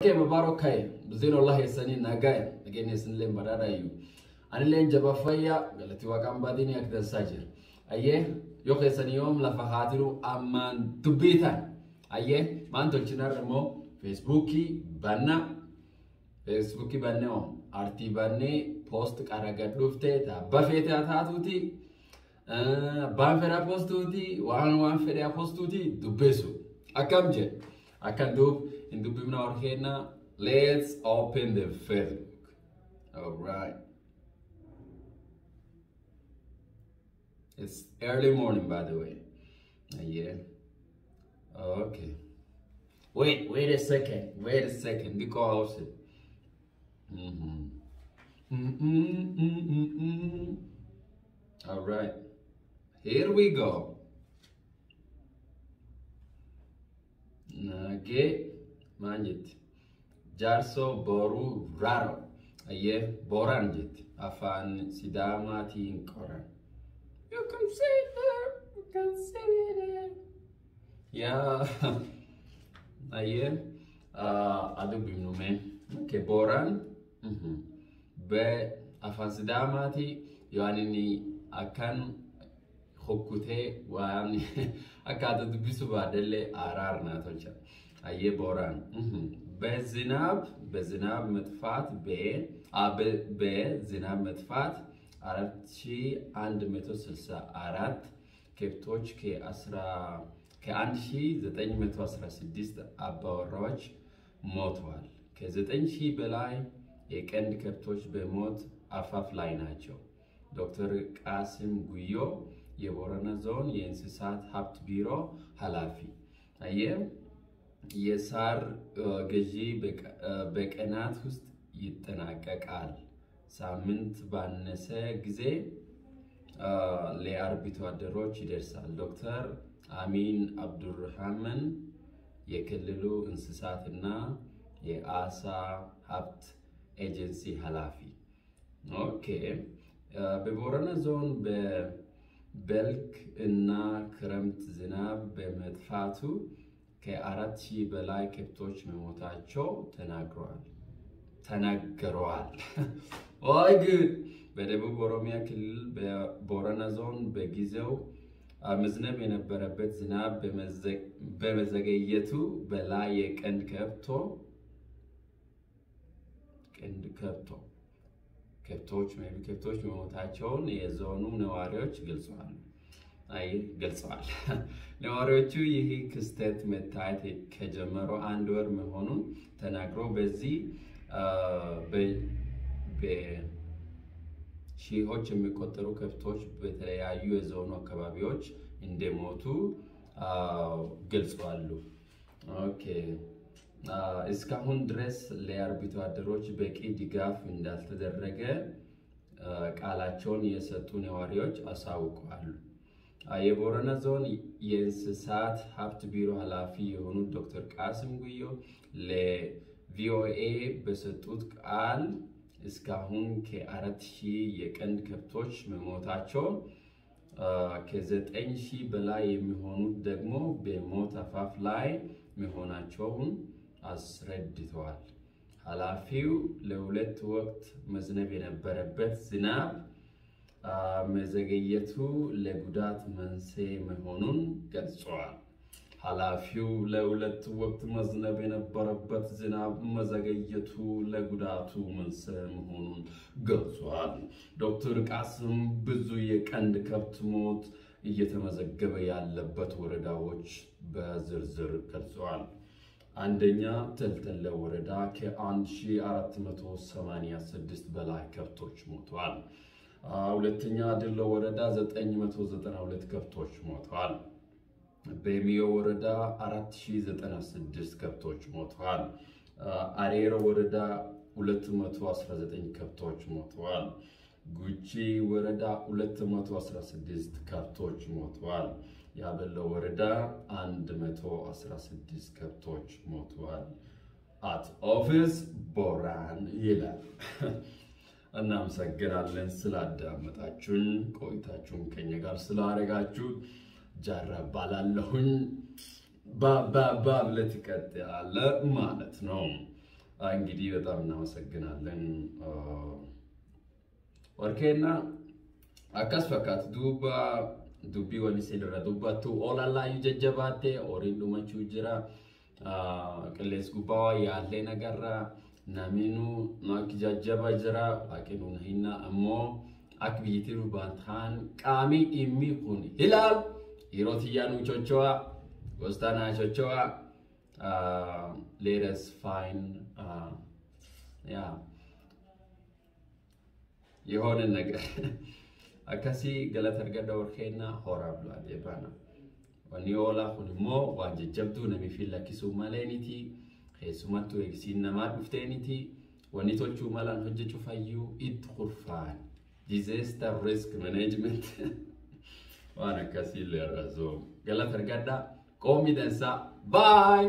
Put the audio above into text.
Okay, Mabarokai, Zinolah Sani Nagai, again is in Lembarada you. And Len Jabafaya, Galatiwa Gambadini at the Sajir. Aye, Yokesanium, Lafahatiru, Aman to Bita. Aye, Manto Chinaramo, Facebooki, Banna, Facebooki Banno, Arti Banne, Post Karagadufte, Buffet at Hatuti, Banfera Postuti, one Feria Postuti, Dubesu. Akamje, I can do in the Bimna Orhena. Let's open the Facebook. Alright. It's early morning, by the way. Yeah. Okay. Wait a second. Because Alright. Here we go. Nage manjit. Jarso boru raro. Aye boranjit. Afan sidama tin koran. You can say there. You can say there. Yeah. Aye. Adu bimnume. Okay, boran. Be afan sidama ti. Yoanini akan Hokute wan akada dubisu badele arar natolcha aye boran bezinab metfat be zinab metfat aratchi and metosilsa arat keptoch ke asra ke anshi 916 abaroch motwal ke 9000 belai የቀንድ ከብቶች በሞት አፋፍ ላይ ናቸው ዶክተር ቃሲም ጉዮ የቦረና ዞን የእንስሳት ሀብት ቢሮ ኃላፊ አየ የሳር ገዢ በቀናት ውስጥ ይጠናቀቃል ሳምንት ባነሰ ጊዜ ለአርቢቶ አደሮች ይደርሳል ዶክተር አሚን አብዱርሃማን የክልሉ እንስሳትና የአሳ ሀብት ኤጀንሲ ኃላፊ ኦኬ በቦረና ዞን በልክ እና ክረምት ዝናብ በመጥፋቱ ከ4000 በላይ ከብቶች መሞታቸው ተናግረዋል ወይ ጉድ በደቡብ ኦሮሚያ ክልል በቦረና ዞን በጊዜው መዝነብ የነበረበት ዝናብ በመዘገየቱ በላይ የቀንድ ከብቶች መሞታቸውን የዞኑ ነዋሪዎች ገልጸዋል ነዋሪዎቹ ይህ ክስተት መታየት ከጀመረው አንድ ወር መሆኑን ተናግረው በዚህ በሺዎች የሚቆጠሩ ከብቶች በተለያዩ የዞኑ አካባቢዎች እንደሞቱ ገልጸዋል ኦኬ እስካሁን ድረስ ለአርቢቶ አደሮች በቂ ድጋፍ እንዳልተደረገ ቃላቸውን የሰጡ ነዋሪዎች አሳውቀዋል የቦረና ዞን የእንስሳት ሀብት ቢሮ ኃላፊ የሆኑት ዶክተር ቃሲም ጉዮ ለቪኦኤ በሰጡት ቃል እስካሁን ከ4000 የቀንድ ከብቶች መሞታቸው ከ9000 በላይ የሚሆኑት ደግሞ በሞት አፋፍ ላይ መሆናቸውን አስረድተዋል ኃላፊው ለሁለት ወቅት መዝነብ የነበረበት ዝናብ መዘገየቱ ለጉዳት መንስኤ መሆኑን ገልጸዋል ኃላፊው ለሁለት ወቅት መዝነብ የነበረበት ዝናብ መዘገየቱ ለጉዳቱ መንስኤ መሆኑን ገልጸዋል ዶክተር ቃሲም ብዙ የቀንድ ከብት ሞት እየተመዘገበ ያለበት ወረዳዎች በዝርዝር ገልጸዋል አንደኛ ተልተለ ወረዳ ከ1486 በላይ ከብቶች ሞተዋል ሁለተኛ ድሎ ወረዳ 992 ከብቶች ሞተዋል በሚዮ ወረዳ 4096 ከብቶች ሞተዋል አሬሮ ወረዳ 219 ከብቶች ሞተዋል ጉቺ ወረዳ 216 ከብቶች ሞተዋል ያበለው ወረዳ 116 ከብቶች ሞተዋል at office ቦራን ይላል እናመሰግናለን ስላዳመጣችሁን ቆይታችሁን ከኛ ጋር ስላረጋችሁ ጃራባላለሁኝ ባብለት ይቀጥላል ማለት ነው እንግዲህ በጣም እናመሰግናለን ወርኬና አካስ ፈካት ዱባ ዱቢ ወንሲልራ ዱባቱ ኦላላ ይጀጀባቴ ኦሪንዱማቹ ጅራ ቅሌስ ጉባዋ ያለ ነገራ ናሚኑ ማክጃጀባ ጅራ አቂኑ ነሂና አሞ አክቢቲሩ ባንታን ቃሚ ኢሚኩን ሂላል ይሮትያኑ ቾቾዋ ጎስታና ቾቾዋ let us find የሆነ ነገር አካሲ ገለተር ገዳ ወርኬና ሆራብላ የባና ወኒዮላ ሁንሞ ዋጀጀብዱ ነሚፊላ ኪሱ ማለኒቲ ኸሱማቱ ኤክሲነማ ዱፍቴኒቲ ወኒቶቹ ማላን ሆጀቹ ፋዩ ኢት ኹርፋን disaster risk management وانا كاسي لرزو قالت رجدا قومي دنسا باي